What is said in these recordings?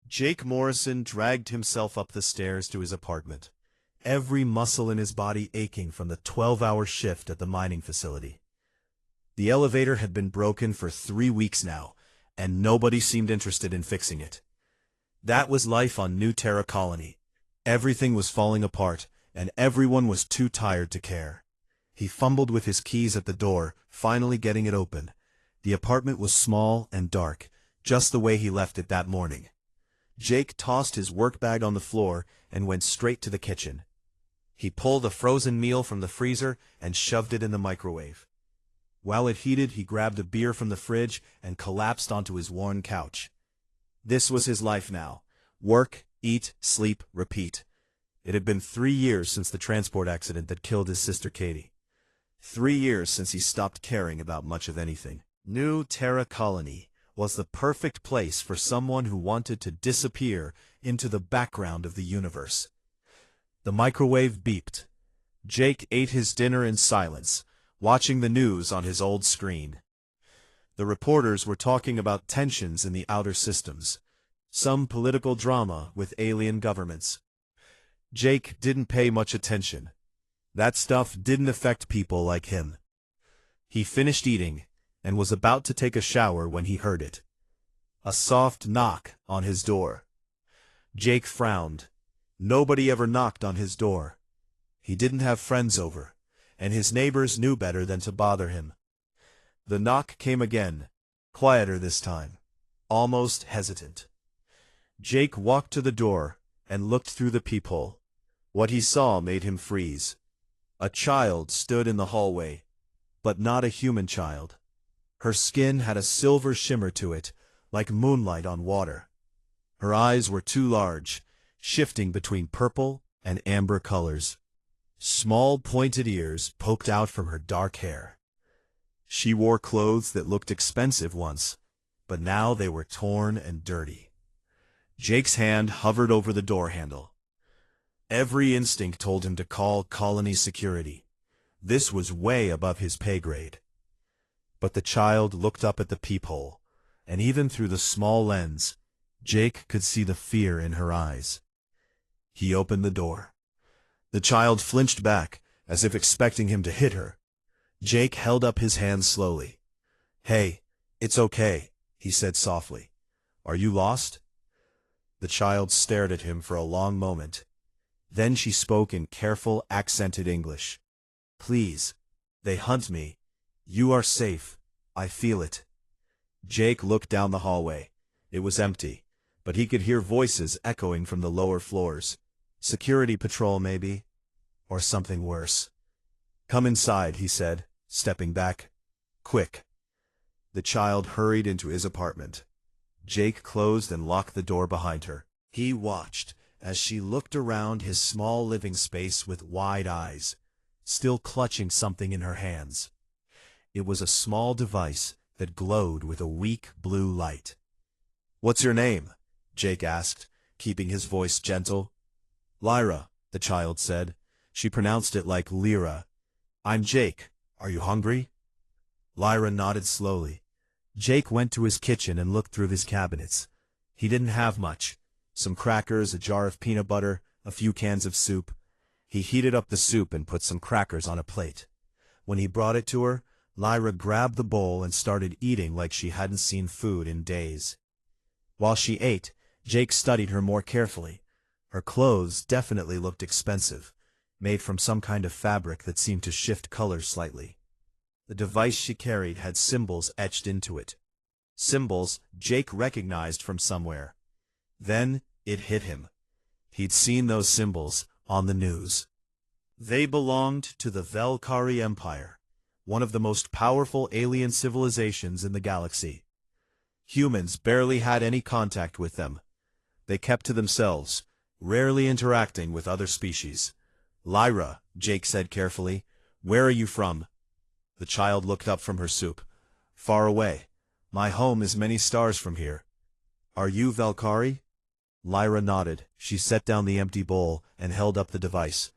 Jake Morrison dragged himself up the stairs to his apartment, every muscle in his body aching from the 12-hour shift at the mining facility. The elevator had been broken for 3 weeks now, and nobody seemed interested in fixing it. That was life on New Terra Colony. Everything was falling apart, and everyone was too tired to care. He fumbled with his keys at the door, finally getting it open. The apartment was small and dark, just the way he left it that morning. Jake tossed his work bag on the floor and went straight to the kitchen. He pulled a frozen meal from the freezer and shoved it in the microwave. While it heated, he grabbed a beer from the fridge and collapsed onto his worn couch. This was his life now. Work, eat, sleep, repeat. It had been 3 years since the transport accident that killed his sister Katie. 3 years since he stopped caring about much of anything. New Terra Colony was the perfect place for someone who wanted to disappear into the background of the universe. The microwave beeped. Jake ate his dinner in silence, watching the news on his old screen. The reporters were talking about tensions in the outer systems, some political drama with alien governments. Jake didn't pay much attention. That stuff didn't affect people like him. He finished eating and was about to take a shower when he heard it. A soft knock on his door. Jake frowned. Nobody ever knocked on his door. He didn't have friends over, and his neighbors knew better than to bother him. The knock came again, quieter this time, almost hesitant. Jake walked to the door and looked through the peephole. What he saw made him freeze. A child stood in the hallway, but not a human child. Her skin had a silver shimmer to it, like moonlight on water. Her eyes were too large, shifting between purple and amber colors. Small pointed ears poked out from her dark hair. She wore clothes that looked expensive once, but now they were torn and dirty. Jake's hand hovered over the door handle. Every instinct told him to call colony security. This was way above his pay grade. But the child looked up at the peephole, and even through the small lens, Jake could see the fear in her eyes. He opened the door. The child flinched back, as if expecting him to hit her. Jake held up his hand slowly. "Hey, it's okay," he said softly. "Are you lost?" The child stared at him for a long moment. Then she spoke in careful, accented English. "Please, they hunt me. You are safe. I feel it." Jake looked down the hallway. It was empty, but he could hear voices echoing from the lower floors. Security patrol, maybe, or something worse. "Come inside," he said, stepping back. "Quick." The child hurried into his apartment. Jake closed and locked the door behind her. He watched as she looked around his small living space with wide eyes, still clutching something in her hands. It was a small device that glowed with a weak blue light. "What's your name?" Jake asked, keeping his voice gentle. "Lyra," the child said. She pronounced it like Lyra. "I'm Jake. Are you hungry?" Lyra nodded slowly. Jake went to his kitchen and looked through his cabinets. He didn't have much. Some crackers, a jar of peanut butter, a few cans of soup. He heated up the soup and put some crackers on a plate. When he brought it to her, Lyra grabbed the bowl and started eating like she hadn't seen food in days. While she ate, Jake studied her more carefully. Her clothes definitely looked expensive, made from some kind of fabric that seemed to shift colors slightly. The device she carried had symbols etched into it. Symbols Jake recognized from somewhere. Then it hit him. He'd seen those symbols on the news. They belonged to the Velkari Empire, one of the most powerful alien civilizations in the galaxy. Humans barely had any contact with them. They kept to themselves, rarely interacting with other species. "Lyra," Jake said carefully, "where are you from?" The child looked up from her soup. "Far away. My home is many stars from here." "Are you Velkari?" Lyra nodded. She set down the empty bowl and held up the device.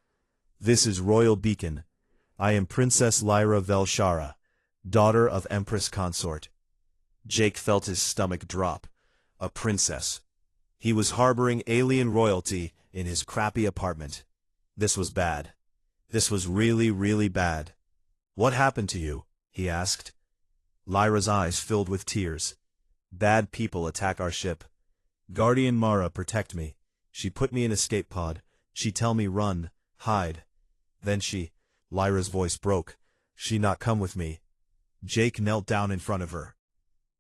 "This is Royal Beacon. I am Princess Lyra Velshara, daughter of Empress Consort." Jake felt his stomach drop. A princess. He was harboring alien royalty in his crappy apartment. This was bad. This was really, really bad. "What happened to you?" he asked. Lyra's eyes filled with tears. "Bad people attack our ship. Guardian Mara protect me. She put me in escape pod. She tell me run, hide. Then Lyra's voice broke. She not come with me." Jake knelt down in front of her.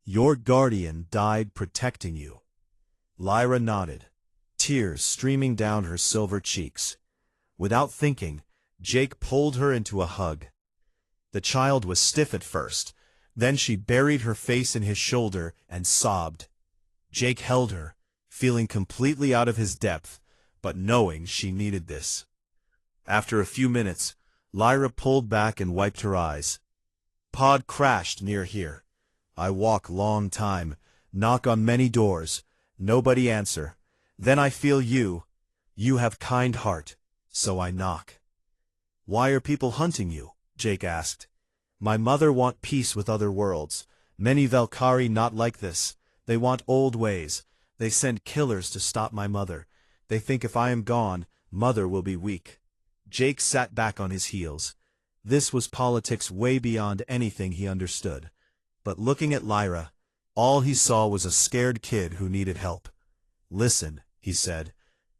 "Your guardian died protecting you." Lyra nodded, tears streaming down her silver cheeks. Without thinking, Jake pulled her into a hug. The child was stiff at first, then she buried her face in his shoulder and sobbed. Jake held her, feeling completely out of his depth, but knowing she needed this. After a few minutes, Lyra pulled back and wiped her eyes. "Pod crashed near here. I walk long time, knock on many doors, nobody answer. Then I feel you. You have kind heart, so I knock." "Why are people hunting you?" Jake asked. "My mother want peace with other worlds. Many Valkyrie not like this. They want old ways. They send killers to stop my mother. They think if I am gone, mother will be weak." Jake sat back on his heels. This was politics way beyond anything he understood. But looking at Lyra, all he saw was a scared kid who needed help. "Listen," he said.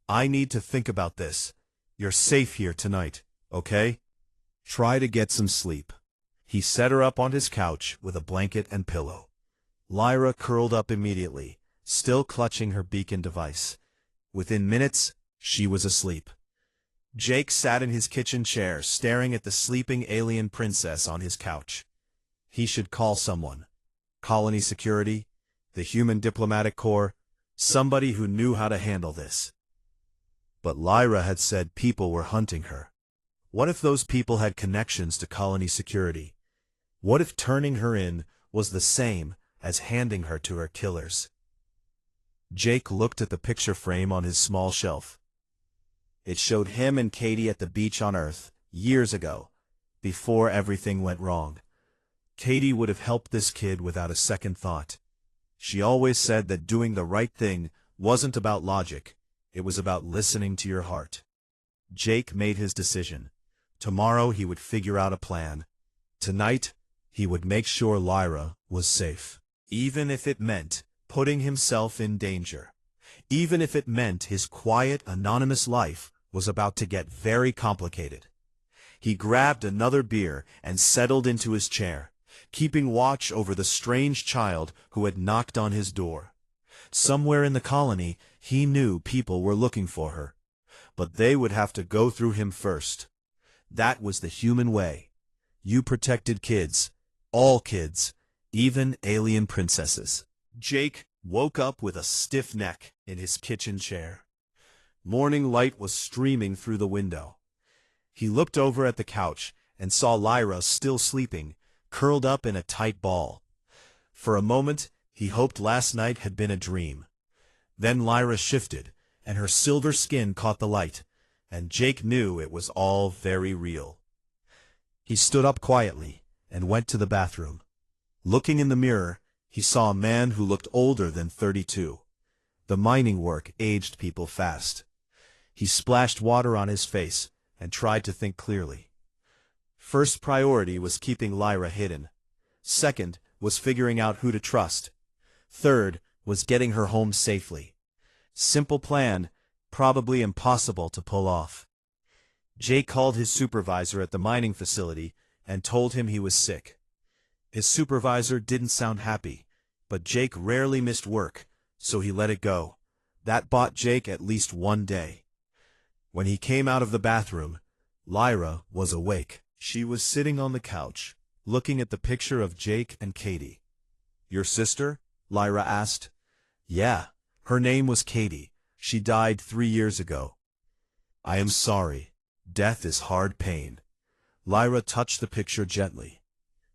"I need to think about this. You're safe here tonight, okay? Try to get some sleep." He set her up on his couch with a blanket and pillow. Lyra curled up immediately, still clutching her beacon device. Within minutes, she was asleep. Jake sat in his kitchen chair staring at the sleeping alien princess on his couch. He should call someone. Colony security, the human diplomatic corps, somebody who knew how to handle this. But Lyra had said people were hunting her. What if those people had connections to colony security? What if turning her in was the same as handing her to her killers? Jake looked at the picture frame on his small shelf. It showed him and Katie at the beach on Earth, years ago, before everything went wrong. Katie would have helped this kid without a second thought. She always said that doing the right thing wasn't about logic, it was about listening to your heart. Jake made his decision. Tomorrow he would figure out a plan. Tonight, he would make sure Lyra was safe. Even if it meant putting himself in danger. Even if it meant his quiet, anonymous life was about to get very complicated. He grabbed another beer and settled into his chair, keeping watch over the strange child who had knocked on his door. Somewhere in the colony, he knew people were looking for her. But they would have to go through him first. That was the human way. You protected kids, all kids, even alien princesses. Jake woke up with a stiff neck in his kitchen chair. Morning light was streaming through the window. He looked over at the couch and saw Lyra still sleeping, curled up in a tight ball. For a moment, he hoped last night had been a dream. Then Lyra shifted, and her silver skin caught the light, and Jake knew it was all very real. He stood up quietly and went to the bathroom. Looking in the mirror, he saw a man who looked older than 32. The mining work aged people fast. He splashed water on his face and tried to think clearly. First priority was keeping Lyra hidden. Second was figuring out who to trust. Third was getting her home safely. Simple plan, probably impossible to pull off. Jake called his supervisor at the mining facility and told him he was sick. His supervisor didn't sound happy, but Jake rarely missed work, so he let it go. That bought Jake at least one day. When he came out of the bathroom, Lyra was awake. She was sitting on the couch, looking at the picture of Jake and Katie. "Your sister?" Lyra asked. "Yeah, her name was Katie. She died 3 years ago." "I am sorry. Death is hard pain." Lyra touched the picture gently.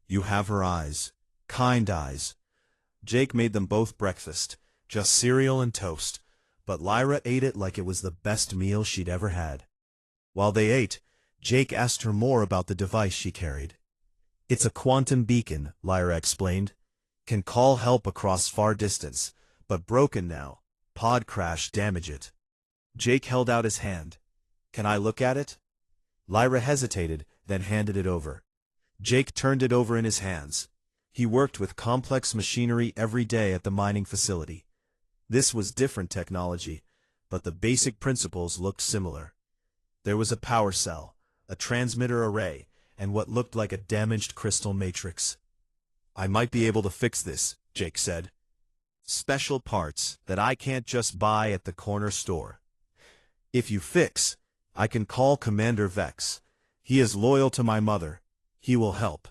"You have her eyes. Kind eyes." Jake made them both breakfast, just cereal and toast, but Lyra ate it like it was the best meal she'd ever had. While they ate, Jake asked her more about the device she carried. "It's a quantum beacon," Lyra explained. "Can call help across far distance, but broken now. pod crash damage it? Jake held out his hand. Can I look at it? Lyra hesitated, then handed it over. Jake turned it over in his hands. He worked with complex machinery every day at the mining facility. This was different technology, but the basic principles looked similar. There was a power cell, a transmitter array, and what looked like a damaged crystal matrix. I might be able to fix this, Jake said. Special parts that I can't just buy at the corner store. If you fix, I can call Commander Vex. He is loyal to my mother. He will help.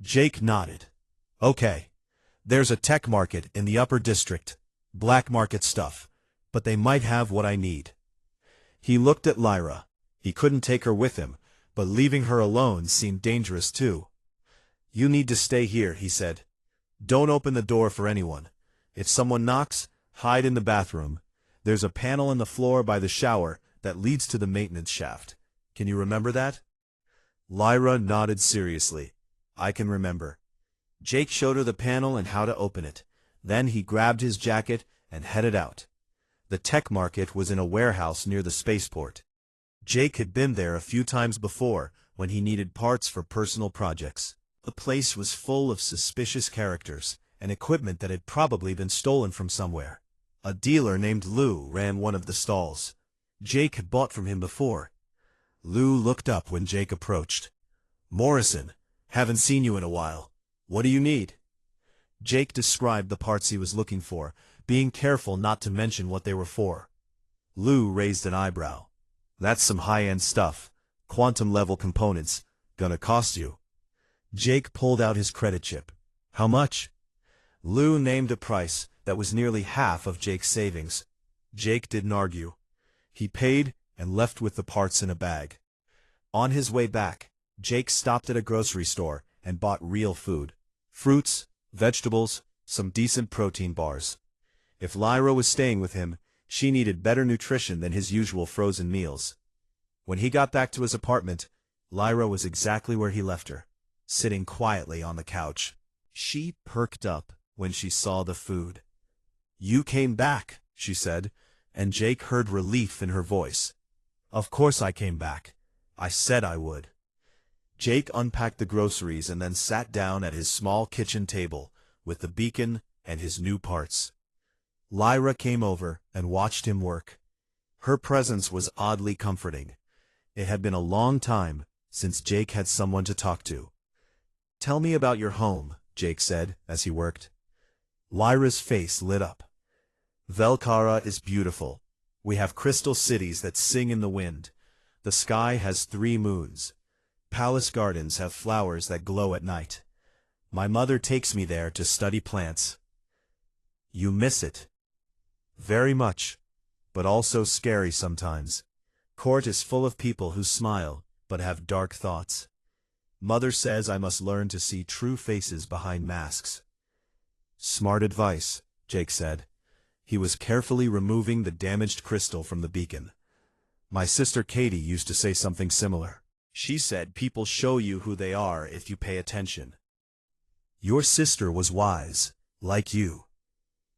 Jake nodded. Okay. There's a tech market in the upper district. Black market stuff. But they might have what I need. He looked at Lyra. He couldn't take her with him, but leaving her alone seemed dangerous too. You need to stay here, he said. Don't open the door for anyone. If someone knocks, hide in the bathroom. There's a panel in the floor by the shower that leads to the maintenance shaft. Can you remember that? Lyra nodded seriously. I can remember. Jake showed her the panel and how to open it. Then he grabbed his jacket and headed out. The tech market was in a warehouse near the spaceport. Jake had been there a few times before when he needed parts for personal projects. The place was full of suspicious characters and equipment that had probably been stolen from somewhere. A dealer named Lou ran one of the stalls. Jake had bought from him before. Lou looked up when Jake approached. Morrison, haven't seen you in a while. What do you need? Jake described the parts he was looking for, being careful not to mention what they were for. Lou raised an eyebrow. That's some high-end stuff. Quantum-level components. Gonna cost you. Jake pulled out his credit chip. How much? Lou named a price that was nearly half of Jake's savings. Jake didn't argue. He paid and left with the parts in a bag. On his way back, Jake stopped at a grocery store and bought real food. Fruits, vegetables, some decent protein bars. If Lyra was staying with him, she needed better nutrition than his usual frozen meals. When he got back to his apartment, Lyra was exactly where he left her, sitting quietly on the couch. She perked up when she saw the food. You came back, she said, and Jake heard relief in her voice. Of course I came back. I said I would. Jake unpacked the groceries and then sat down at his small kitchen table with the beacon and his new parts. Lyra came over and watched him work. Her presence was oddly comforting. It had been a long time since Jake had someone to talk to. Tell me about your home, Jake said as he worked. Lyra's face lit up. Velkara is beautiful. We have crystal cities that sing in the wind. The sky has 3 moons. Palace gardens have flowers that glow at night. My mother takes me there to study plants. You miss it. Very much, but also scary sometimes. Court is full of people who smile, but have dark thoughts. Mother says I must learn to see true faces behind masks. Smart advice, Jake said. He was carefully removing the damaged crystal from the beacon. My sister Katie used to say something similar. She said people show you who they are if you pay attention. Your sister was wise, like you.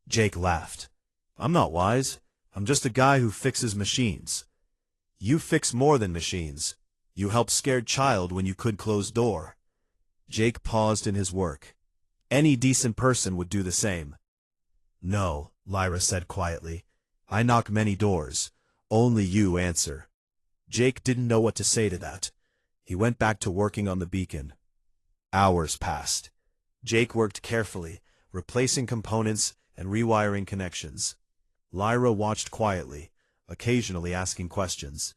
Jake laughed. I'm not wise. I'm just a guy who fixes machines. You fix more than machines. You help scared child when you could close door. Jake paused in his work. Any decent person would do the same. No, Lyra said quietly. I knock many doors. Only you answer. Jake didn't know what to say to that. He went back to working on the beacon. Hours passed. Jake worked carefully, replacing components and rewiring connections. Lyra watched quietly, occasionally asking questions.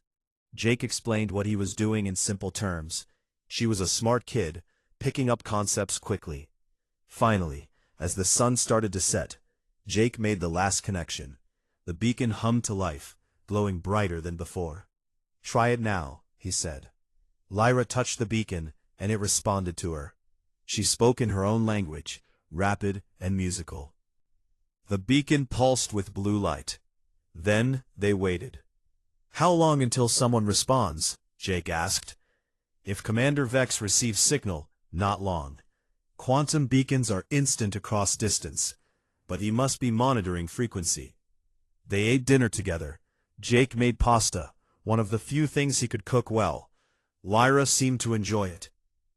Jake explained what he was doing in simple terms. She was a smart kid, picking up concepts quickly. Finally, as the sun started to set, Jake made the last connection. The beacon hummed to life, glowing brighter than before. Try it now, he said. Lyra touched the beacon, and it responded to her. She spoke in her own language, rapid and musical. The beacon pulsed with blue light. Then they waited. How long until someone responds? Jake asked. If Commander Vex receives signal, not long. Quantum beacons are instant across distance, but he must be monitoring frequency. They ate dinner together. Jake made pasta, one of the few things he could cook well. Lyra seemed to enjoy it.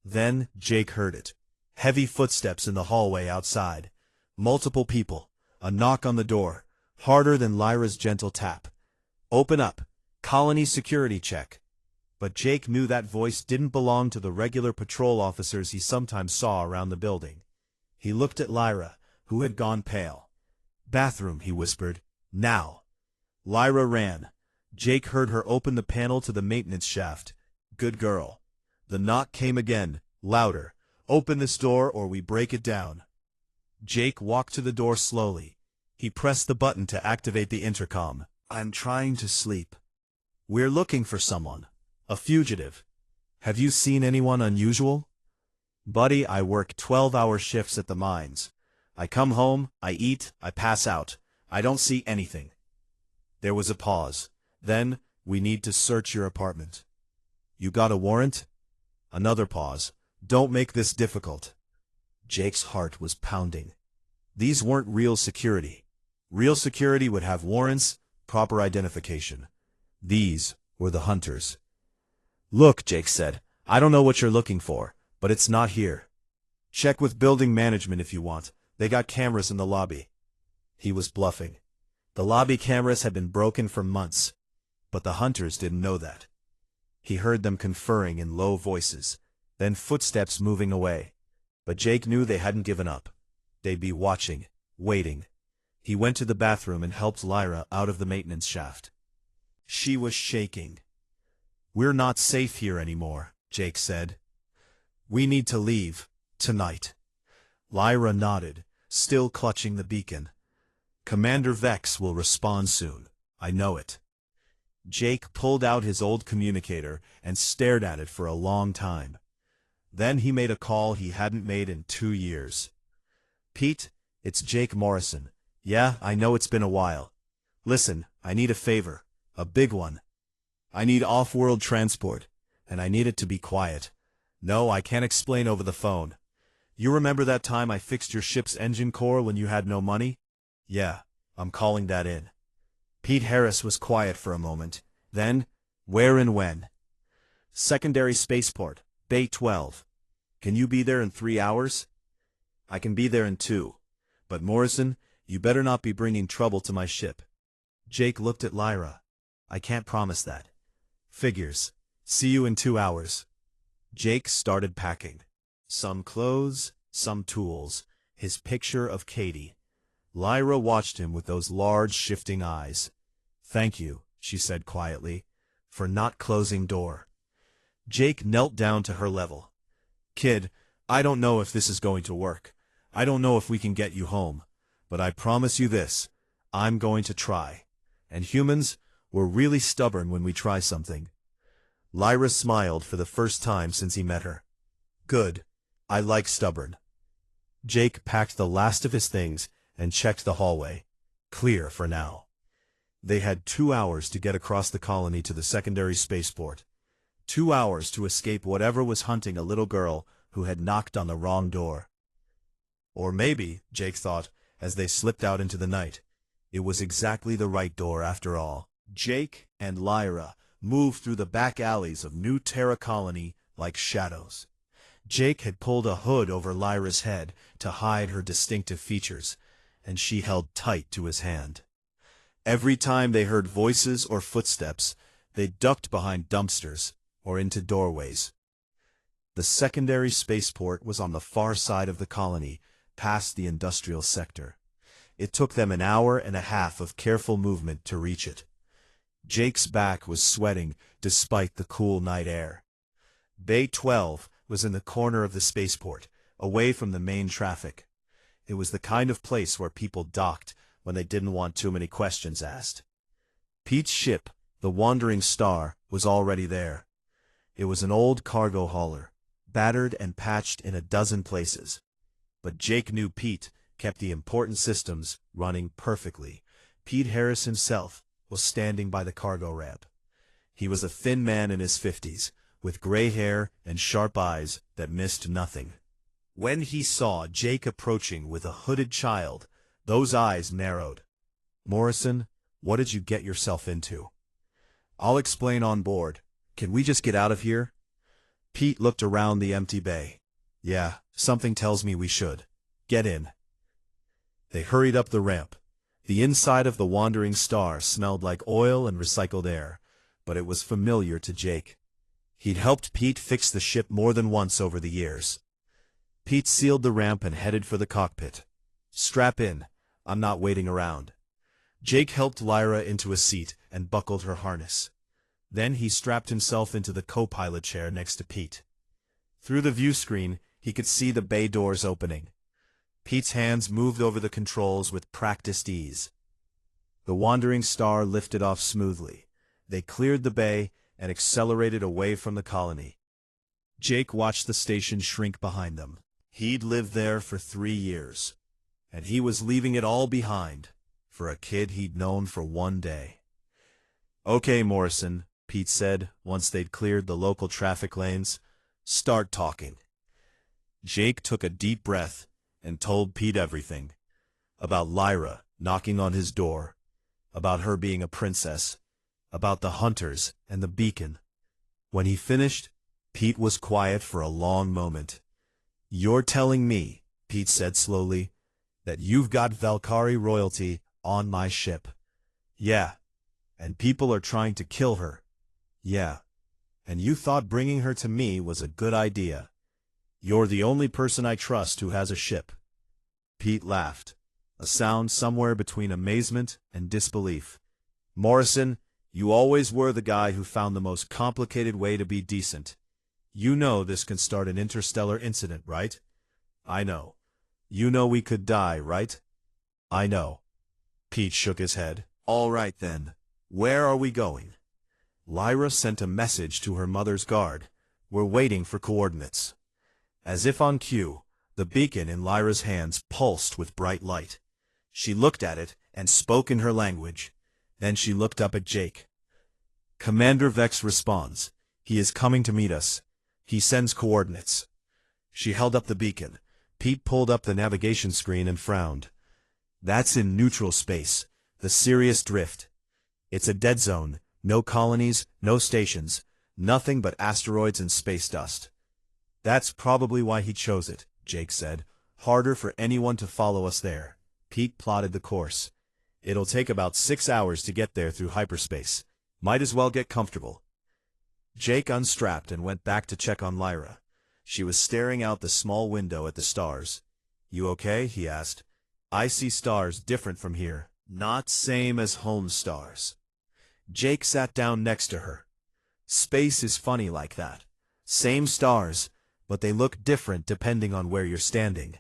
Then Jake heard it. Heavy footsteps in the hallway outside. Multiple people. A knock on the door, harder than Lyra's gentle tap. "Open up. Colony security check." But Jake knew that voice didn't belong to the regular patrol officers he sometimes saw around the building. He looked at Lyra, who had gone pale. "Bathroom," he whispered. "Now." Lyra ran. Jake heard her open the panel to the maintenance shaft. "Good girl." The knock came again, louder. "Open this door or we break it down." Jake walked to the door slowly. He pressed the button to activate the intercom. "I'm trying to sleep. We're looking for someone. A fugitive. Have you seen anyone unusual?" "Buddy, I work 12-hour shifts at the mines. I come home, I eat, I pass out. I don't see anything." There was a pause. Then, "We need to search your apartment." "You got a warrant?" Another pause. "Don't make this difficult." Jake's heart was pounding. These weren't real security. Real security would have warrants, proper identification. These were the hunters. "Look," Jake said, "I don't know what you're looking for, but it's not here. Check with building management if you want. They got cameras in the lobby." He was bluffing. The lobby cameras had been broken for months, but the hunters didn't know that. He heard them conferring in low voices, then footsteps moving away. But Jake knew they hadn't given up. They'd be watching, waiting. He went to the bathroom and helped Lyra out of the maintenance shaft. She was shaking. "We're not safe here anymore," Jake said. "We need to leave, tonight." Lyra nodded, still clutching the beacon. "Commander Vex will respond soon. I know it." Jake pulled out his old communicator and stared at it for a long time. Then he made a call he hadn't made in 2 years. "Pete, it's Jake Morrison. Yeah, I know it's been a while. Listen, I need a favor. A big one. I need off-world transport, and I need it to be quiet. No, I can't explain over the phone. You remember that time I fixed your ship's engine core when you had no money? Yeah, I'm calling that in." Pete Harris was quiet for a moment. Then, "Where and when?" "Secondary spaceport, Bay 12. Can you be there in 3 hours?" "I can be there in 2. But Morrison, you better not be bringing trouble to my ship." Jake looked at Lyra. "I can't promise that." "Figures. See you in 2 hours." Jake started packing. Some clothes, some tools, his picture of Katie. Lyra watched him with those large shifting eyes. "Thank you," she said quietly, "for not closing door." Jake knelt down to her level. "Kid, I don't know if this is going to work. I don't know if we can get you home. But I promise you this, I'm going to try. And humans, we're really stubborn when we try something." Lyra smiled for the first time since he met her. "Good. I like stubborn." Jake packed the last of his things and checked the hallway. Clear for now. They had 2 hours to get across the colony to the secondary spaceport. 2 hours to escape whatever was hunting a little girl who had knocked on the wrong door. Or maybe, Jake thought, as they slipped out into the night, it was exactly the right door after all. Jake and Lyra moved through the back alleys of New Terra Colony like shadows. Jake had pulled a hood over Lyra's head to hide her distinctive features, and she held tight to his hand. Every time they heard voices or footsteps, they ducked behind dumpsters or into doorways. The secondary spaceport was on the far side of the colony, past the industrial sector. It took them an hour and a half of careful movement to reach it. Jake's back was sweating despite the cool night air. Bay 12 was in the corner of the spaceport, away from the main traffic. It was the kind of place where people docked when they didn't want too many questions asked. Pete's ship, the Wandering Star, was already there. It was an old cargo hauler, battered and patched in a dozen places. But Jake knew Pete kept the important systems running perfectly. Pete Harris himself was standing by the cargo ramp. He was a thin man in his 50s, with gray hair and sharp eyes that missed nothing. When he saw Jake approaching with a hooded child, those eyes narrowed. "Morrison, What did you get yourself into? I'll explain on board. Can we just get out of here? Pete looked around the empty bay. Yeah, something tells me we should. Get in. They hurried up the ramp. The inside of the Wandering Star smelled like oil and recycled air, but it was familiar to Jake. He'd helped Pete fix the ship more than once over the years. Pete sealed the ramp and headed for the cockpit. Strap in. I'm not waiting around. Jake helped Lyra into a seat and buckled her harness. Then he strapped himself into the co-pilot chair next to Pete. Through the view screen, he could see the bay doors opening. Pete's hands moved over the controls with practiced ease. The Wandering Star lifted off smoothly. They cleared the bay and accelerated away from the colony. Jake watched the station shrink behind them. He'd lived there for 3 years, and he was leaving it all behind for a kid he'd known for one day. Okay, Morrison, Pete said once they'd cleared the local traffic lanes. Start talking. Jake took a deep breath and told Pete everything. About Lyra knocking on his door, about her being a princess, about the hunters and the beacon. When he finished, Pete was quiet for a long moment. You're telling me, Pete said slowly, that you've got Valkyrie royalty on my ship. Yeah. And people are trying to kill her. Yeah. And you thought bringing her to me was a good idea. You're the only person I trust who has a ship. Pete laughed, a sound somewhere between amazement and disbelief. Morrison, you always were the guy who found the most complicated way to be decent. You know this can start an interstellar incident, right? I know. You know we could die, right? I know. Pete shook his head. All right then. Where are we going? Lyra sent a message to her mother's guard. We're waiting for coordinates. As if on cue, the beacon in Lyra's hands pulsed with bright light. She looked at it and spoke in her language. Then she looked up at Jake. Commander Vex responds. He is coming to meet us. He sends coordinates. She held up the beacon. Pete pulled up the navigation screen and frowned. That's in neutral space, the Sirius Drift. It's a dead zone, no colonies, no stations, nothing but asteroids and space dust. That's probably why he chose it, Jake said. Harder for anyone to follow us there. Pete plotted the course. It'll take about 6 hours to get there through hyperspace. Might as well get comfortable. Jake unstrapped and went back to check on Lyra. She was staring out the small window at the stars. You okay? He asked. I see stars different from here. Not same as home stars. Jake sat down next to her. Space is funny like that. Same stars, but they look different depending on where you're standing.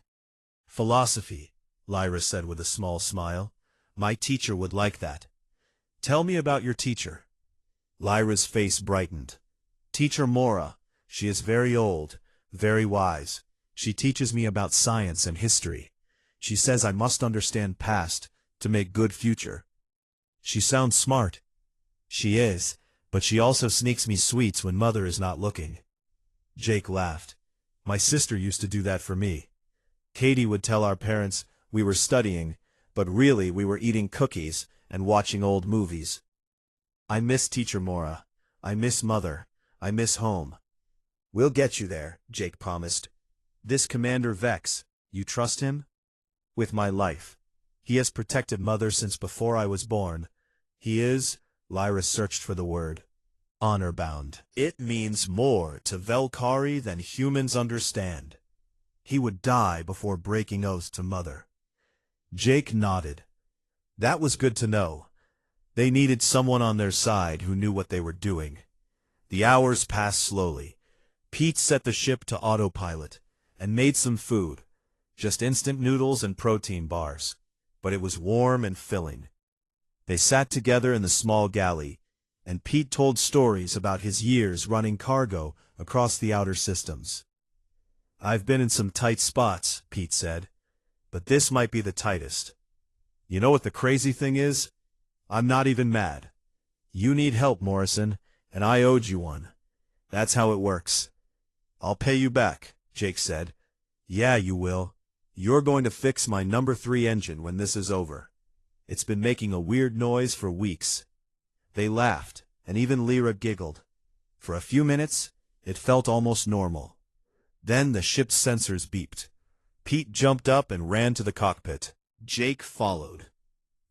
Philosophy, Lyra said with a small smile. My teacher would like that. Tell me about your teacher. Lyra's face brightened. Teacher Mora. She is very old, very wise. She teaches me about science and history. She says I must understand past to make good future. She sounds smart. She is, but she also sneaks me sweets when mother is not looking. Jake laughed. My sister used to do that for me. Katie would tell our parents we were studying, but really we were eating cookies and watching old movies. I miss Teacher Mora. I miss Mother. I miss home. We'll get you there, Jake promised. This Commander Vex, you trust him? With my life. He has protected Mother since before I was born. He is, Lyra searched for the word, honor-bound. It means more to Valkyrie than humans understand. He would die before breaking oath to Mother. Jake nodded. That was good to know. They needed someone on their side who knew what they were doing. The hours passed slowly. Pete set the ship to autopilot and made some food, just instant noodles and protein bars, but it was warm and filling. They sat together in the small galley, and Pete told stories about his years running cargo across the outer systems. I've been in some tight spots, Pete said, but this might be the tightest. You know what the crazy thing is? I'm not even mad. You need help, Morrison, and I owed you one. That's how it works. I'll pay you back, Jake said. Yeah, you will. You're going to fix my number 3 engine when this is over. It's been making a weird noise for weeks. They laughed, and even Lyra giggled. For a few minutes, it felt almost normal. Then the ship's sensors beeped. Pete jumped up and ran to the cockpit. Jake followed.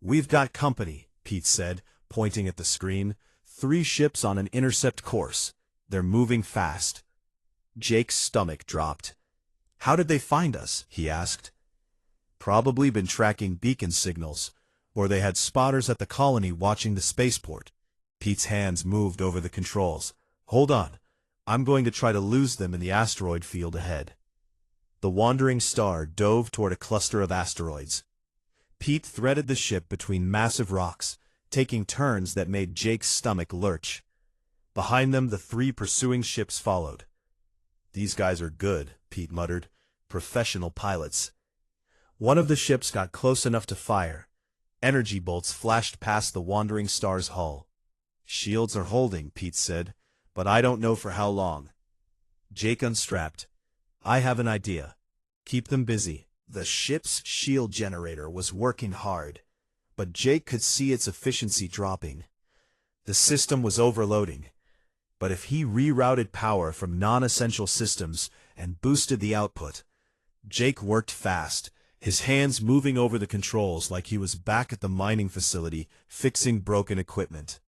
"We've got company," Pete said, pointing at the screen. "3 ships on an intercept course. They're moving fast." Jake's stomach dropped. "How did they find us?" he asked. "Probably been tracking beacon signals, or they had spotters at the colony watching the spaceport." Pete's hands moved over the controls. "Hold on. I'm going to try to lose them in the asteroid field ahead." The wandering star dove toward a cluster of asteroids. Pete threaded the ship between massive rocks, taking turns that made Jake's stomach lurch. Behind them, the 3 pursuing ships followed. "These guys are good," Pete muttered. "Professional pilots." One of the ships got close enough to fire. Energy bolts flashed past the wandering star's hull. "Shields are holding," Pete said, "but I don't know for how long." Jake unstrapped. "I have an idea. Keep them busy." The ship's shield generator was working hard, but Jake could see its efficiency dropping. The system was overloading. But if he rerouted power from non-essential systems and boosted the output— Jake worked fast, his hands moving over the controls like he was back at the mining facility fixing broken equipment.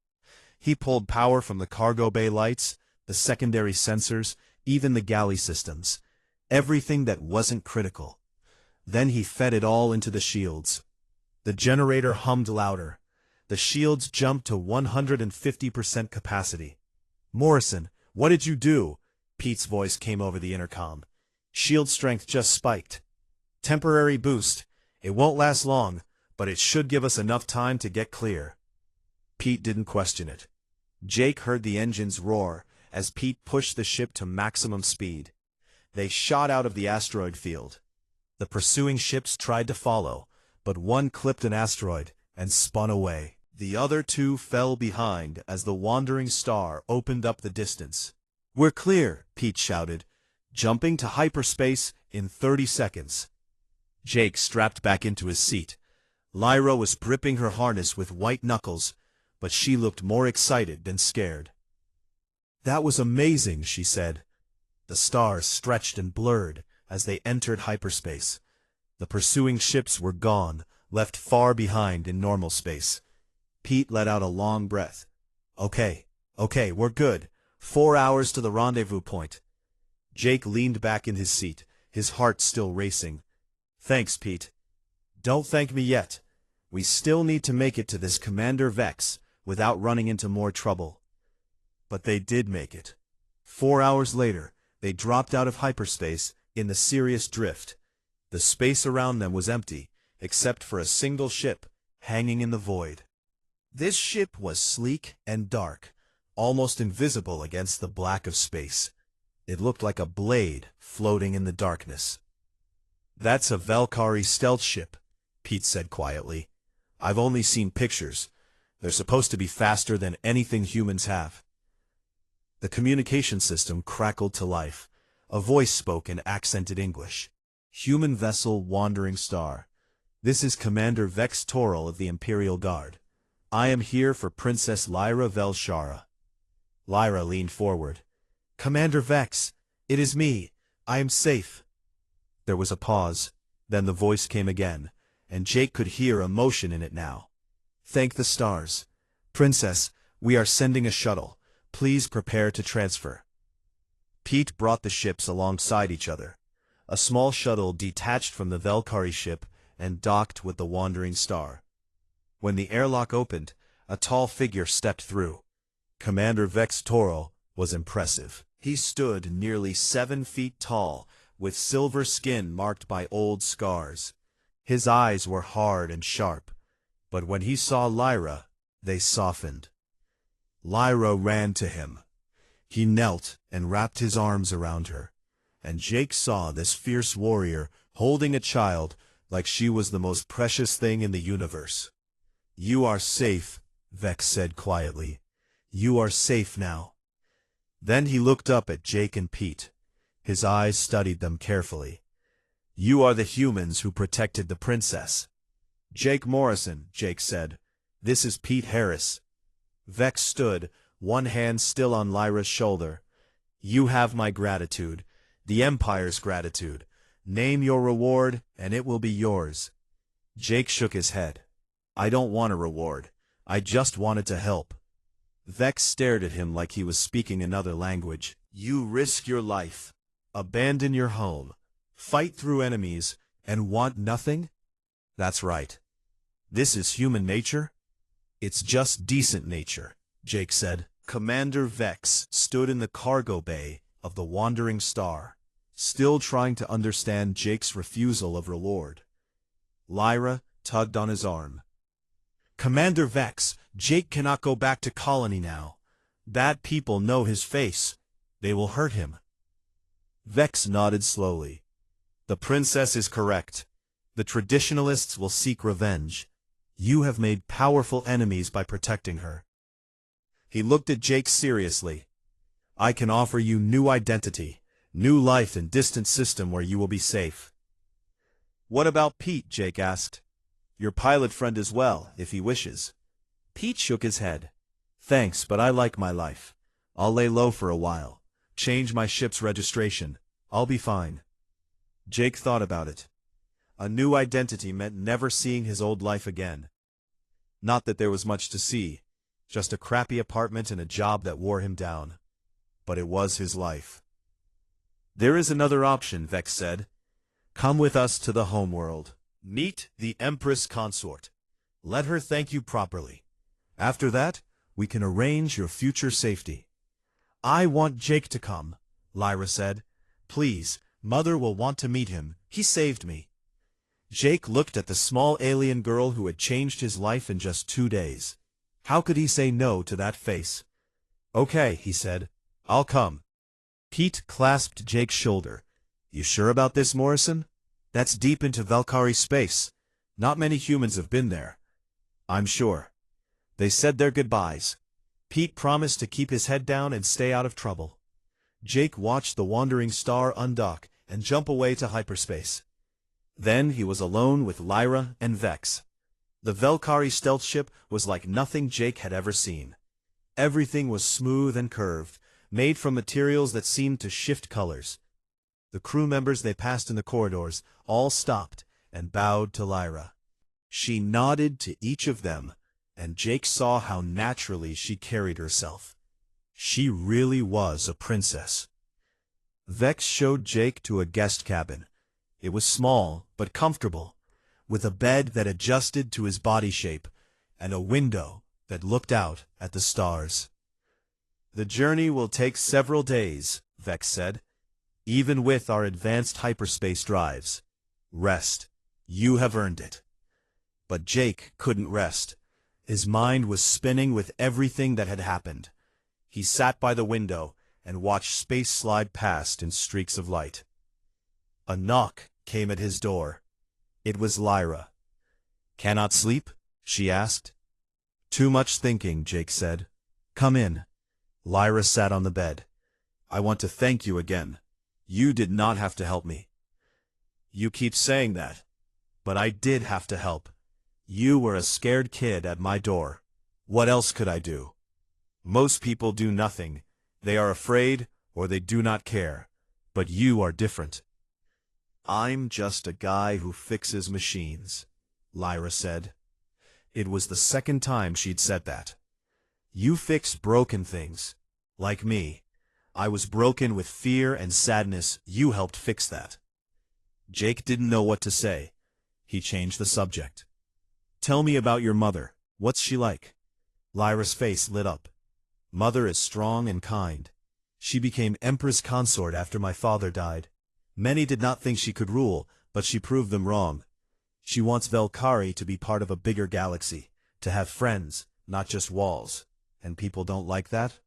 He pulled power from the cargo bay lights, the secondary sensors, even the galley systems. Everything that wasn't critical. Then he fed it all into the shields. The generator hummed louder. The shields jumped to 150% capacity. "Morrison, what did you do?" Pete's voice came over the intercom. "Shield strength just spiked. Temporary boost. It won't last long, but it should give us enough time to get clear." Pete didn't question it. Jake heard the engines roar as Pete pushed the ship to maximum speed. They shot out of the asteroid field. The pursuing ships tried to follow, but one clipped an asteroid and spun away. The other 2 fell behind as the wandering star opened up the distance. "We're clear," Pete shouted, "jumping to hyperspace in 30 seconds." Jake strapped back into his seat. Lyra was gripping her harness with white knuckles, but she looked more excited than scared. "That was amazing," she said. The stars stretched and blurred as they entered hyperspace. The pursuing ships were gone, left far behind in normal space. Pete let out a long breath. Okay, we're good. 4 hours to the rendezvous point." Jake leaned back in his seat, his heart still racing. "Thanks, Pete." "Don't thank me yet. We still need to make it to this Commander Vex without running into more trouble." But they did make it. 4 hours later, they dropped out of hyperspace in the Sirius Drift. The space around them was empty, except for a single ship hanging in the void. This ship was sleek and dark, almost invisible against the black of space. It looked like a blade floating in the darkness. "That's a Valkyrie stealth ship," Pete said quietly. "I've only seen pictures. They're supposed to be faster than anything humans have." The communication system crackled to life. A voice spoke in accented English. "Human vessel Wandering Star. This is Commander Vex Toral of the Imperial Guard. I am here for Princess Lyra Velshara." Lyra leaned forward. "Commander Vex, it is me. I am safe." There was a pause. Then the voice came again, and Jake could hear emotion in it now. "Thank the stars. Princess, we are sending a shuttle. Please prepare to transfer." Pete brought the ships alongside each other. A small shuttle detached from the Valkyrie ship and docked with the Wandering Star. When the airlock opened, a tall figure stepped through. Commander Vex Toral was impressive. He stood nearly 7 feet tall, with silver skin marked by old scars. His eyes were hard and sharp, but when he saw Lyra, they softened. Lyra ran to him. He knelt and wrapped his arms around her, and Jake saw this fierce warrior holding a child like she was the most precious thing in the universe. "You are safe," Vex said quietly. "You are safe now." Then he looked up at Jake and Pete. His eyes studied them carefully. "You are the humans who protected the princess." Jake Morrison, Jake said. This is Pete Harris. Vex stood, one hand still on Lyra's shoulder. You have my gratitude, the Empire's gratitude. Name your reward, and it will be yours. Jake shook his head. I don't want a reward. I just wanted to help. Vex stared at him like he was speaking another language. You risk your life, abandon your home, fight through enemies, and want nothing? That's right. This is human nature? It's just decent nature, Jake said. Commander Vex stood in the cargo bay of the Wandering Star, still trying to understand Jake's refusal of reward. Lyra tugged on his arm. Commander Vex, Jake cannot go back to colony now. Bad people know his face. They will hurt him. Vex nodded slowly. The princess is correct. The traditionalists will seek revenge. You have made powerful enemies by protecting her. He looked at Jake seriously. I can offer you new identity, new life in distant system where you will be safe. What about Pete? Jake asked. Your pilot friend as well, if he wishes. Pete shook his head. Thanks, but I like my life. I'll lay low for a while. Change my ship's registration. I'll be fine. Jake thought about it. A new identity meant never seeing his old life again. Not that there was much to see, just a crappy apartment and a job that wore him down. But it was his life. There is another option, Vex said. Come with us to the homeworld. Meet the Empress Consort. Let her thank you properly. After that, we can arrange your future safety. I want Jake to come, Lyra said. Please, Mother will want to meet him. He saved me. Jake looked at the small alien girl who had changed his life in just 2 days. How could he say no to that face? Okay, he said. I'll come. Pete clasped Jake's shoulder. You sure about this, Morrison? That's deep into Valkyrie space. Not many humans have been there. I'm sure. They said their goodbyes. Pete promised to keep his head down and stay out of trouble. Jake watched the Wandering Star undock and jump away to hyperspace. Then he was alone with Lyra and Vex. The Valkyrie stealth ship was like nothing Jake had ever seen. Everything was smooth and curved, made from materials that seemed to shift colors. The crew members they passed in the corridors all stopped and bowed to Lyra. She nodded to each of them, and Jake saw how naturally she carried herself. She really was a princess. Vex showed Jake to a guest cabin. It was small but comfortable, with a bed that adjusted to his body shape and a window that looked out at the stars. The journey will take several days, Vex said. Even with our advanced hyperspace drives. Rest. You have earned it. But Jake couldn't rest. His mind was spinning with everything that had happened. He sat by the window and watched space slide past in streaks of light. A knock came at his door. It was Lyra. Cannot sleep? She asked. Too much thinking, Jake said. Come in. Lyra sat on the bed. I want to thank you again. You did not have to help me. You keep saying that, but I did have to help. You were a scared kid at my door. What else could I do? Most people do nothing. They are afraid or they do not care. But you are different. I'm just a guy who fixes machines, Lyra said. It was the second time she'd said that. You fix broken things. Like me. I was broken with fear and sadness. You helped fix that. Jake didn't know what to say. He changed the subject. Tell me about your mother. What's she like? Lyra's face lit up. Mother is strong and kind. She became Empress Consort after my father died. Many did not think she could rule, but she proved them wrong. She wants Valkyrie to be part of a bigger galaxy, to have friends, not just walls. And people don't like that?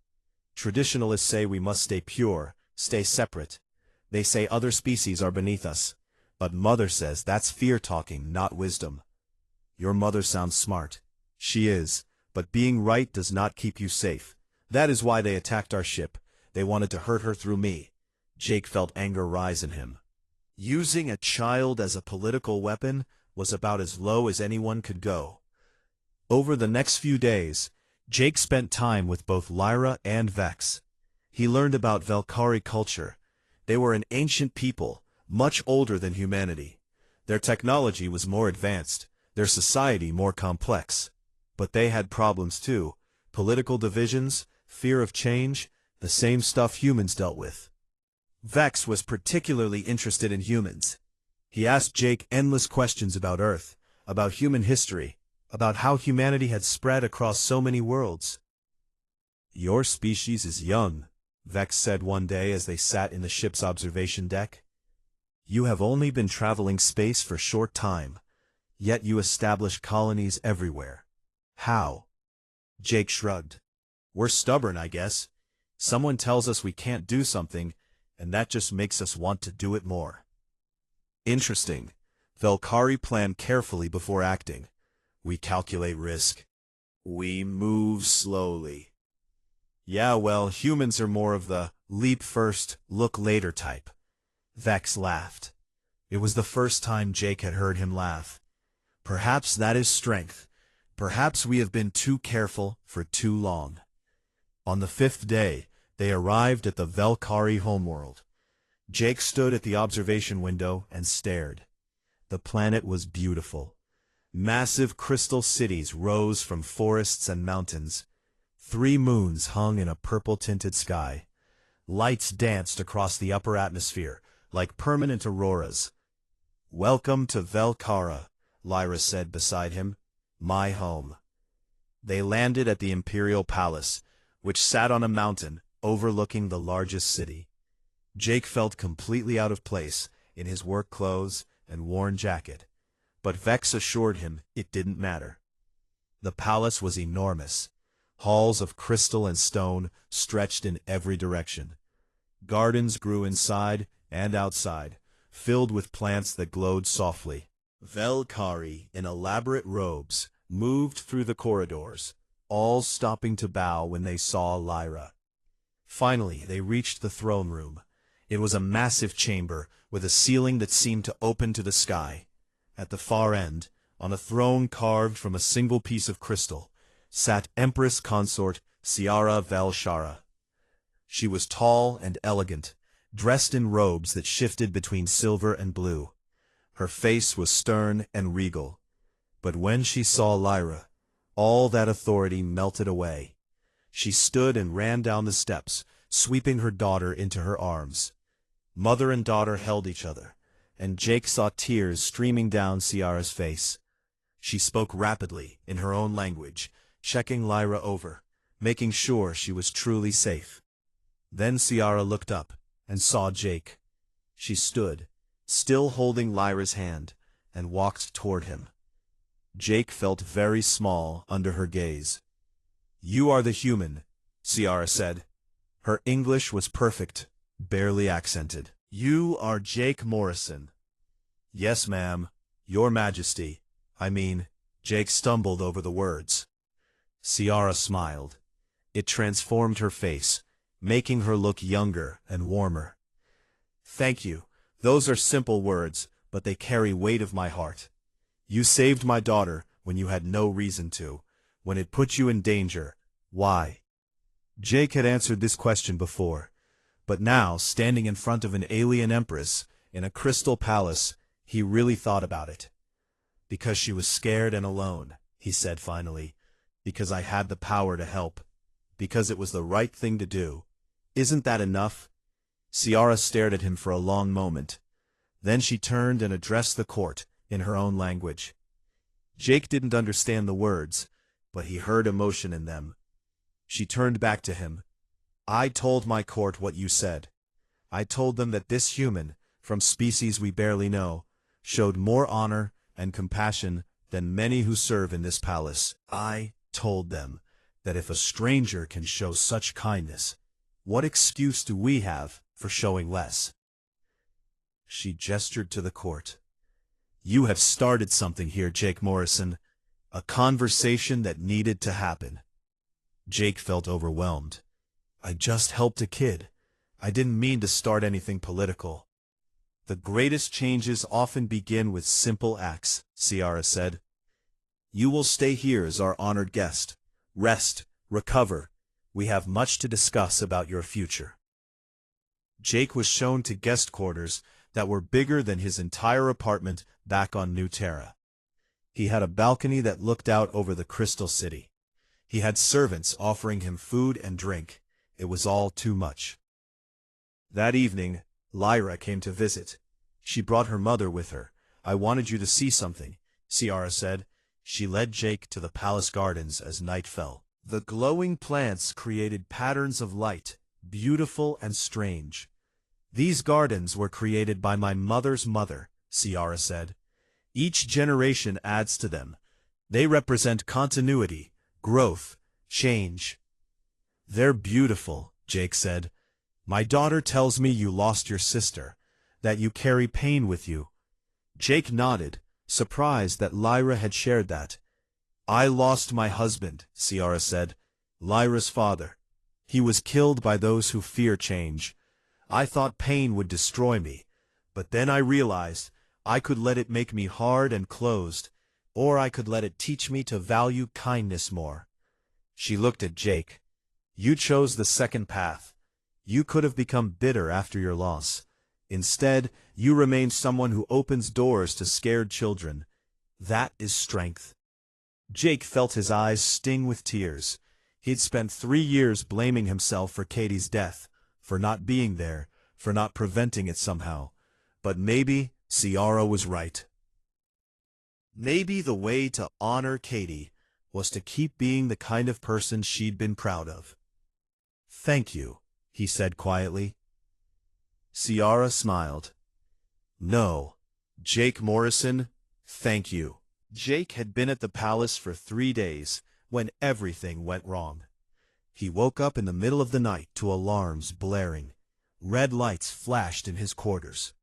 Traditionalists say we must stay pure, stay separate. They say other species are beneath us. But Mother says that's fear talking, not wisdom. Your mother sounds smart. She is, but being right does not keep you safe. That is why they attacked our ship. They wanted to hurt her through me. Jake felt anger rise in him. Using a child as a political weapon, was about as low as anyone could go. Over the next few days, Jake spent time with both Lyra and Vex. He learned about Valkyrie culture. They were an ancient people, much older than humanity. Their technology was more advanced, their society more complex. But they had problems too: political divisions, fear of change, the same stuff humans dealt with. Vex was particularly interested in humans. He asked Jake endless questions about Earth, about human history, about how humanity had spread across so many worlds. "Your species is young," Vex said one day as they sat in the ship's observation deck. "You have only been traveling space for a short time, yet you establish colonies everywhere. How?" Jake shrugged. "We're stubborn, I guess. Someone tells us we can't do something, and that just makes us want to do it more." "Interesting. Valkyrie plan carefully before acting. We calculate risk. We move slowly." "Yeah, well, humans are more of the leap first, look later type." Vex laughed. It was the first time Jake had heard him laugh. "Perhaps that is strength. Perhaps we have been too careful for too long." On the 5th day, they arrived at the Valkyrie homeworld. Jake stood at the observation window and stared. The planet was beautiful. Massive crystal cities rose from forests and mountains. 3 moons hung in a purple-tinted sky. Lights danced across the upper atmosphere, like permanent auroras. "Welcome to Valkyrie," Lyra said beside him. "My home." They landed at the Imperial Palace, which sat on a mountain overlooking the largest city. Jake felt completely out of place in his work clothes and worn jacket, but Vex assured him it didn't matter. The palace was enormous. Halls of crystal and stone stretched in every direction. Gardens grew inside and outside, filled with plants that glowed softly. Valkyrie, in elaborate robes, moved through the corridors, all stopping to bow when they saw Lyra. Finally, they reached the throne room. It was a massive chamber with a ceiling that seemed to open to the sky. At the far end, on a throne carved from a single piece of crystal, sat Empress Consort Ciara Valshara. She was tall and elegant, dressed in robes that shifted between silver and blue. Her face was stern and regal. But when she saw Lyra, all that authority melted away. She stood and ran down the steps, sweeping her daughter into her arms. Mother and daughter held each other, and Jake saw tears streaming down Ciara's face. She spoke rapidly, in her own language, checking Lyra over, making sure she was truly safe. Then Ciara looked up and saw Jake. She stood, still holding Lyra's hand, and walked toward him. Jake felt very small under her gaze. "You are the human," Ciara said. Her English was perfect, barely accented. "You are Jake Morrison." "Yes, ma'am. Your Majesty. I mean," Jake stumbled over the words. Ciara smiled. It transformed her face, making her look younger and warmer. "Thank you. Those are simple words, but they carry weight of my heart. You saved my daughter when you had no reason to. When it put you in danger, why?" Jake had answered this question before, but now, standing in front of an alien empress in a crystal palace, he really thought about it. "Because she was scared and alone," he said finally. "Because I had the power to help. Because it was the right thing to do. Isn't that enough?" Ciara stared at him for a long moment. Then she turned and addressed the court in her own language. Jake didn't understand the words, but he heard emotion in them. She turned back to him. "I told my court what you said. I told them that this human, from species we barely know, showed more honor and compassion than many who serve in this palace. I told them that if a stranger can show such kindness, what excuse do we have for showing less?" She gestured to the court. "You have started something here, Jake Morrison. A conversation that needed to happen." Jake felt overwhelmed. "I just helped a kid. I didn't mean to start anything political." The greatest changes often begin with simple acts, Ciara said. You will stay here as our honored guest. Rest, recover. We have much to discuss about your future. Jake was shown to guest quarters that were bigger than his entire apartment back on New Terra. He had a balcony that looked out over the Crystal City. He had servants offering him food and drink. It was all too much. That evening, Lyra came to visit. She brought her mother with her. I wanted you to see something, Ciara said. She led Jake to the palace gardens as night fell. The glowing plants created patterns of light, beautiful and strange. These gardens were created by my mother's mother, Ciara said. Each generation adds to them. They represent continuity, growth, change. They're beautiful, Jake said. My daughter tells me you lost your sister, that you carry pain with you. Jake nodded, surprised that Lyra had shared that. I lost my husband, Ciara said. Lyra's father. He was killed by those who fear change. I thought pain would destroy me, but then I realized I could let it make me hard and closed, or I could let it teach me to value kindness more. She looked at Jake. You chose the second path. You could have become bitter after your loss. Instead, you remain someone who opens doors to scared children. That is strength. Jake felt his eyes sting with tears. He'd spent 3 years blaming himself for Katie's death, for not being there, for not preventing it somehow. But maybe Ciara was right. Maybe the way to honor Katie was to keep being the kind of person she'd been proud of. Thank you, he said quietly. Ciara smiled. No, Jake Morrison, thank you. Jake had been at the palace for 3 days when everything went wrong. He woke up in the middle of the night to alarms blaring. Red lights flashed in his quarters.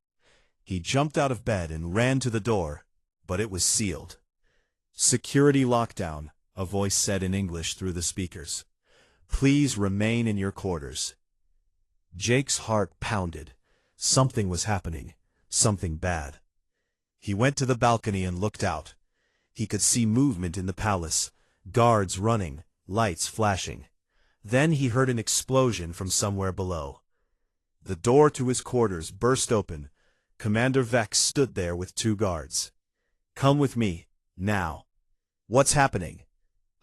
He jumped out of bed and ran to the door, but it was sealed. Security lockdown, a voice said in English through the speakers. Please remain in your quarters. Jake's heart pounded. Something was happening, something bad. He went to the balcony and looked out. He could see movement in the palace, guards running, lights flashing. Then he heard an explosion from somewhere below. The door to his quarters burst open. Commander Vex stood there with 2 guards. Come with me, now. What's happening?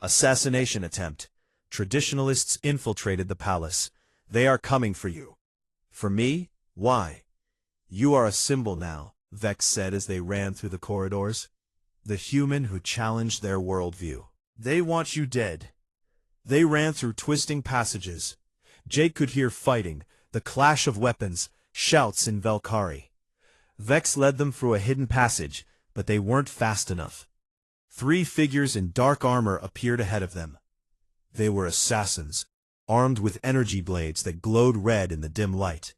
Assassination attempt. Traditionalists infiltrated the palace. They are coming for you. For me? Why? You are a symbol now, Vex said as they ran through the corridors. The human who challenged their worldview. They want you dead. They ran through twisting passages. Jake could hear fighting, the clash of weapons, shouts in Velkari. Vex led them through a hidden passage, but they weren't fast enough. 3 figures in dark armor appeared ahead of them. They were assassins, armed with energy blades that glowed red in the dim light.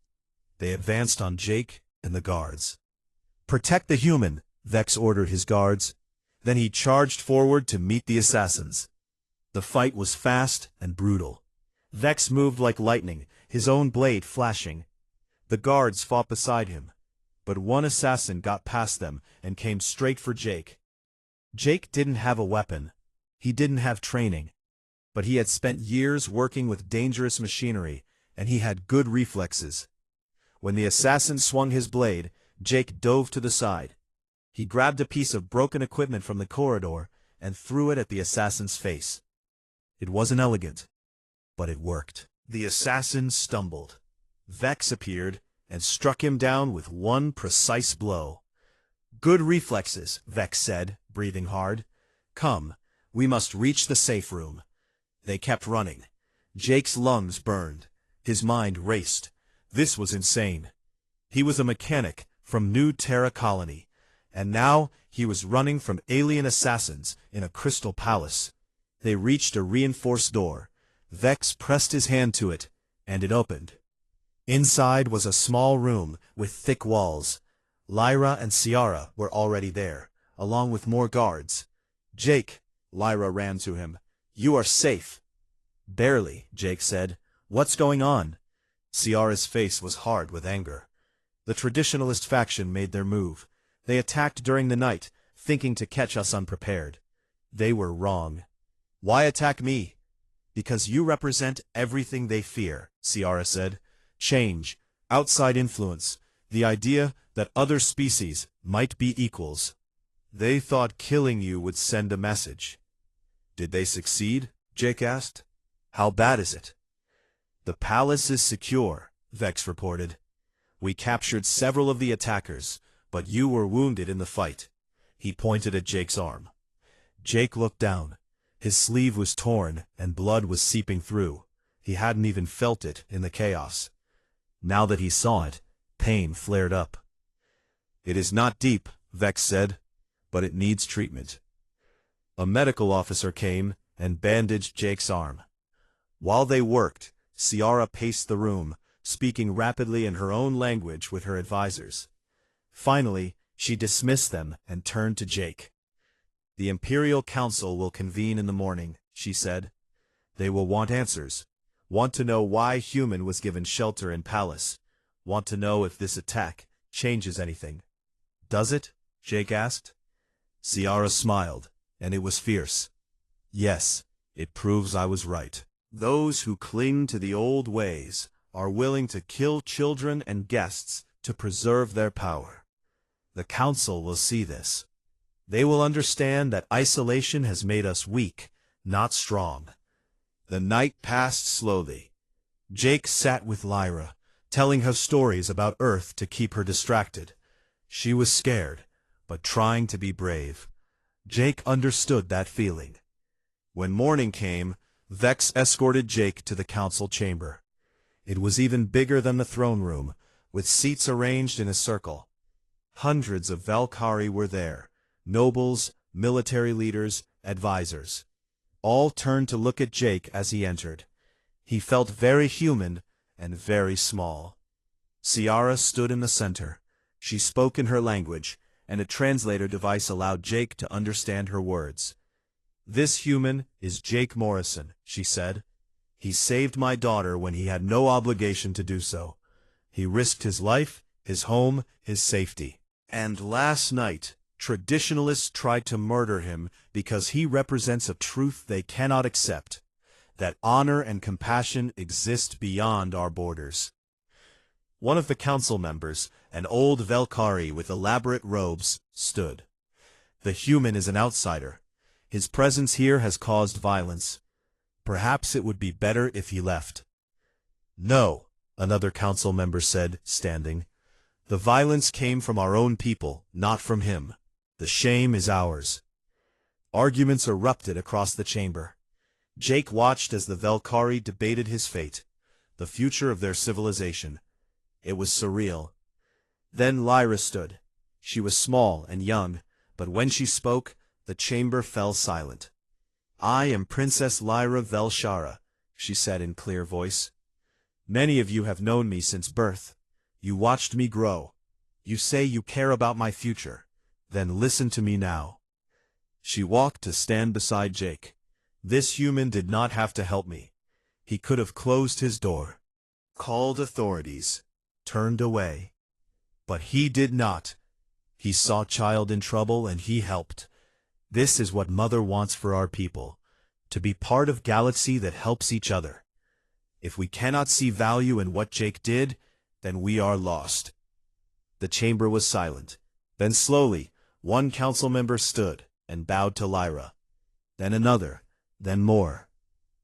They advanced on Jake and the guards. Protect the human, Vex ordered his guards. Then he charged forward to meet the assassins. The fight was fast and brutal. Vex moved like lightning, his own blade flashing. The guards fought beside him, but one assassin got past them and came straight for Jake. Jake didn't have a weapon. He didn't have training. But he had spent years working with dangerous machinery, and he had good reflexes. When the assassin swung his blade, Jake dove to the side. He grabbed a piece of broken equipment from the corridor and threw it at the assassin's face. It wasn't elegant, but it worked. The assassin stumbled. Vex appeared and struck him down with one precise blow. Good reflexes, Vex said, breathing hard. Come, we must reach the safe room. They kept running. Jake's lungs burned. His mind raced. This was insane. He was a mechanic from New Terra Colony, and now he was running from alien assassins in a crystal palace. They reached a reinforced door. Vex pressed his hand to it, and it opened. Inside was a small room with thick walls. Lyra and Ciara were already there, along with more guards. Jake, Lyra ran to him. You are safe. Barely, Jake said. What's going on? Ciara's face was hard with anger. The traditionalist faction made their move. They attacked during the night, thinking to catch us unprepared. They were wrong. Why attack me? Because you represent everything they fear, Ciara said. Change, outside influence, the idea that other species might be equals. They thought killing you would send a message. Did they succeed? Jake asked. How bad is it? The palace is secure, Vex reported. We captured several of the attackers, but you were wounded in the fight. He pointed at Jake's arm. Jake looked down. His sleeve was torn, and blood was seeping through. He hadn't even felt it in the chaos. Now that he saw it, pain flared up. It is not deep, Vex said, but it needs treatment. A medical officer came and bandaged Jake's arm. While they worked, Ciara paced the room, speaking rapidly in her own language with her advisors. Finally, she dismissed them and turned to Jake. The Imperial Council will convene in the morning, she said. They will want answers. Want to know why Human was given shelter in Palace. Want to know if this attack changes anything. Does it? Jake asked. Ciara smiled, and it was fierce. Yes, it proves I was right. Those who cling to the old ways are willing to kill children and guests to preserve their power. The Council will see this. They will understand that isolation has made us weak, not strong. The night passed slowly. Jake sat with Lyra, telling her stories about Earth to keep her distracted. She was scared, but trying to be brave. Jake understood that feeling. When morning came, Vex escorted Jake to the council chamber. It was even bigger than the throne room, with seats arranged in a circle. Hundreds of Valkyrie were there, nobles, military leaders, advisors. All turned to look at Jake as he entered. He felt very human and very small. Ciara stood in the center. She spoke in her language, and a translator device allowed Jake to understand her words. This human is Jake Morrison, she said. He saved my daughter when he had no obligation to do so. He risked his life, his home, his safety. And last night, traditionalists tried to murder him because he represents a truth they cannot accept, that honor and compassion exist beyond our borders. One of the council members, an old Valkyrie with elaborate robes, stood. The human is an outsider. His presence here has caused violence. Perhaps it would be better if he left. No, another council member said, standing. The violence came from our own people, not from him. The shame is ours. Arguments erupted across the chamber. Jake watched as the Valkyrie debated his fate, the future of their civilization. It was surreal. Then Lyra stood. She was small and young, but when she spoke, the chamber fell silent. I am Princess Lyra Velshara, she said in clear voice. Many of you have known me since birth. You watched me grow. You say you care about my future. Then listen to me now. She walked to stand beside Jake. This human did not have to help me. He could have closed his door, called authorities, turned away. But he did not. He saw child in trouble and he helped. This is what Mother wants for our people, to be part of galaxy that helps each other. If we cannot see value in what Jake did, then we are lost. The chamber was silent. Then slowly, one council member stood and bowed to Lyra. Then another, then more.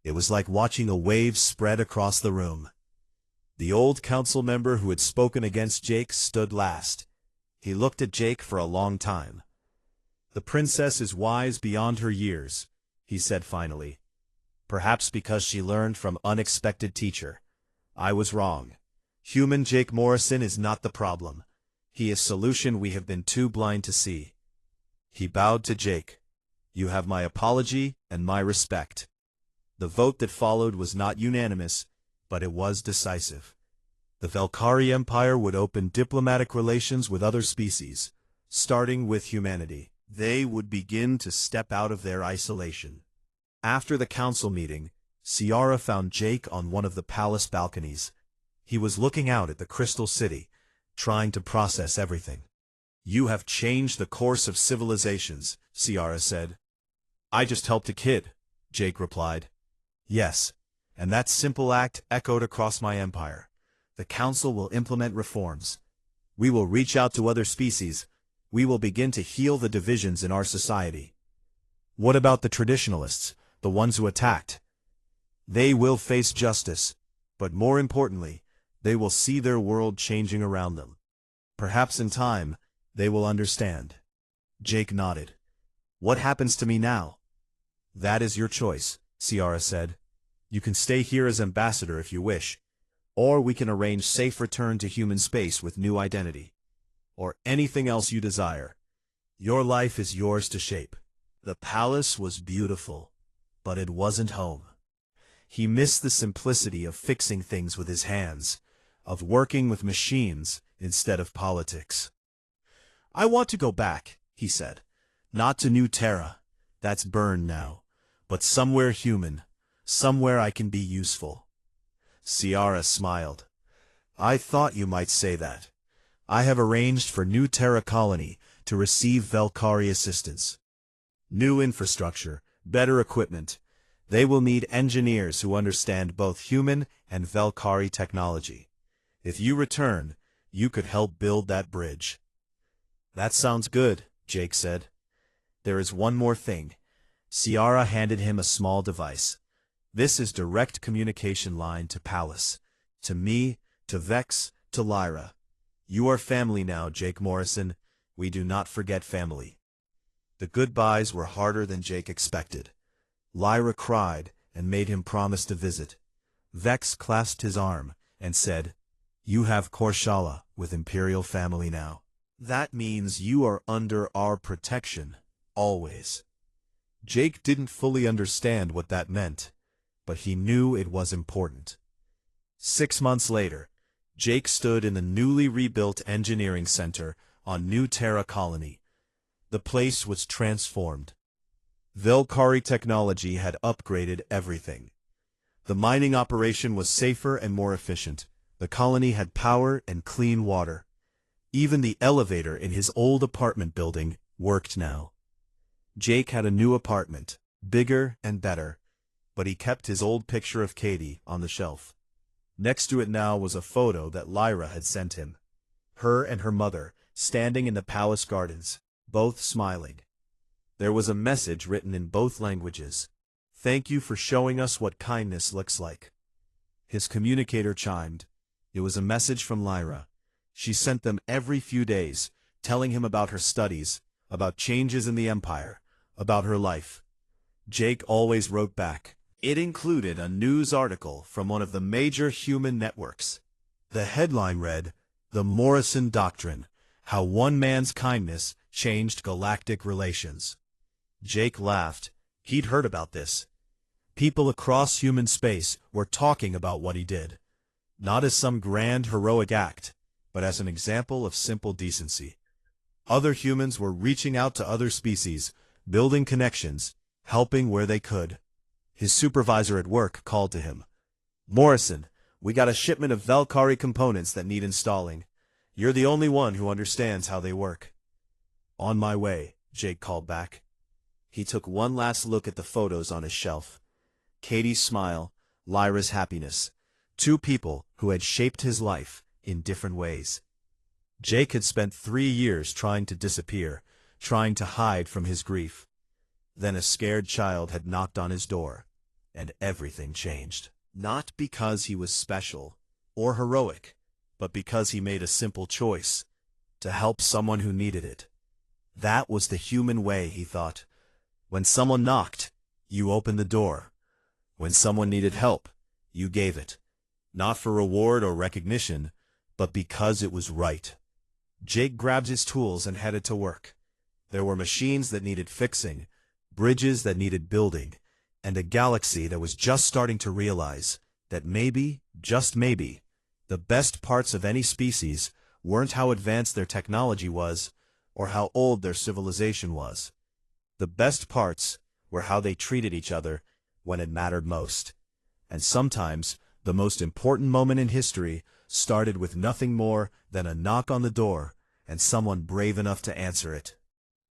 It was like watching a wave spread across the room. The old council member who had spoken against Jake stood last. He looked at Jake for a long time. The princess is wise beyond her years, he said finally. Perhaps because she learned from unexpected teacher. I was wrong. Human Jake Morrison is not the problem. He is solution we have been too blind to see. He bowed to Jake. You have my apology and my respect. The vote that followed was not unanimous, but it was decisive. The Valkyrie Empire would open diplomatic relations with other species, starting with humanity. They would begin to step out of their isolation. After the council meeting, Ciara found Jake on one of the palace balconies. He was looking out at the Crystal City, trying to process everything. "You have changed the course of civilizations," Ciara said. "I just helped a kid," Jake replied. "Yes, and that simple act echoed across my empire. The Council will implement reforms. We will reach out to other species. We will begin to heal the divisions in our society." "What about the traditionalists, the ones who attacked?" "They will face justice, but more importantly, they will see their world changing around them. Perhaps in time, they will understand." Jake nodded. "What happens to me now?" "That is your choice," Ciara said. "You can stay here as ambassador if you wish, or we can arrange safe return to human space with new identity. Or anything else you desire. Your life is yours to shape." The palace was beautiful, but it wasn't home. He missed the simplicity of fixing things with his hands, of working with machines instead of politics. "I want to go back," he said. "Not to New Terra. That's burned now. But somewhere human. Somewhere I can be useful." Ciara smiled. "I thought you might say that. I have arranged for New Terra Colony to receive Velkari assistance. New infrastructure, better equipment. They will need engineers who understand both human and Velkari technology. If you return, you could help build that bridge." "That sounds good," Jake said. "There is one more thing." Ciara handed him a small device. "This is direct communication line to Palace. To me, to Vex, to Lyra. You are family now, Jake Morrison. We do not forget family." The goodbyes were harder than Jake expected. Lyra cried and made him promise to visit. Vex clasped his arm and said, "You have Korshala with Imperial family now. That means you are under our protection, always." Jake didn't fully understand what that meant, but he knew it was important. 6 months later, Jake stood in the newly rebuilt engineering center on New Terra Colony. The place was transformed. Velkari technology had upgraded everything. The mining operation was safer and more efficient. The colony had power and clean water. Even the elevator in his old apartment building worked now. Jake had a new apartment, bigger and better, but he kept his old picture of Katie on the shelf. Next to it now was a photo that Lyra had sent him. Her and her mother, standing in the palace gardens, both smiling. There was a message written in both languages. "Thank you for showing us what kindness looks like." His communicator chimed. It was a message from Lyra. She sent them every few days, telling him about her studies, about changes in the Empire, about her life. Jake always wrote back. It included a news article from one of the major human networks. The headline read, "The Morrison Doctrine, How One Man's Kindness Changed Galactic Relations." Jake laughed. He'd heard about this. People across human space were talking about what he did. Not as some grand heroic act, but as an example of simple decency. Other humans were reaching out to other species, building connections, helping where they could. His supervisor at work called to him. "Morrison, we got a shipment of Velkari components that need installing. You're the only one who understands how they work." "On my way," Jake called back. He took one last look at the photos on his shelf. Katie's smile, Lyra's happiness. 2 people who had shaped his life in different ways. Jake had spent 3 years trying to disappear, trying to hide from his grief. Then a scared child had knocked on his door, and everything changed. Not because he was special or heroic, but because he made a simple choice, to help someone who needed it. That was the human way, he thought. When someone knocked, you opened the door. When someone needed help, you gave it. Not for reward or recognition, but because it was right. Jake grabbed his tools and headed to work. There were machines that needed fixing, bridges that needed building, and a galaxy that was just starting to realize that maybe, just maybe, the best parts of any species weren't how advanced their technology was or how old their civilization was. The best parts were how they treated each other when it mattered most. And sometimes, the most important moment in history started with nothing more than a knock on the door and someone brave enough to answer it.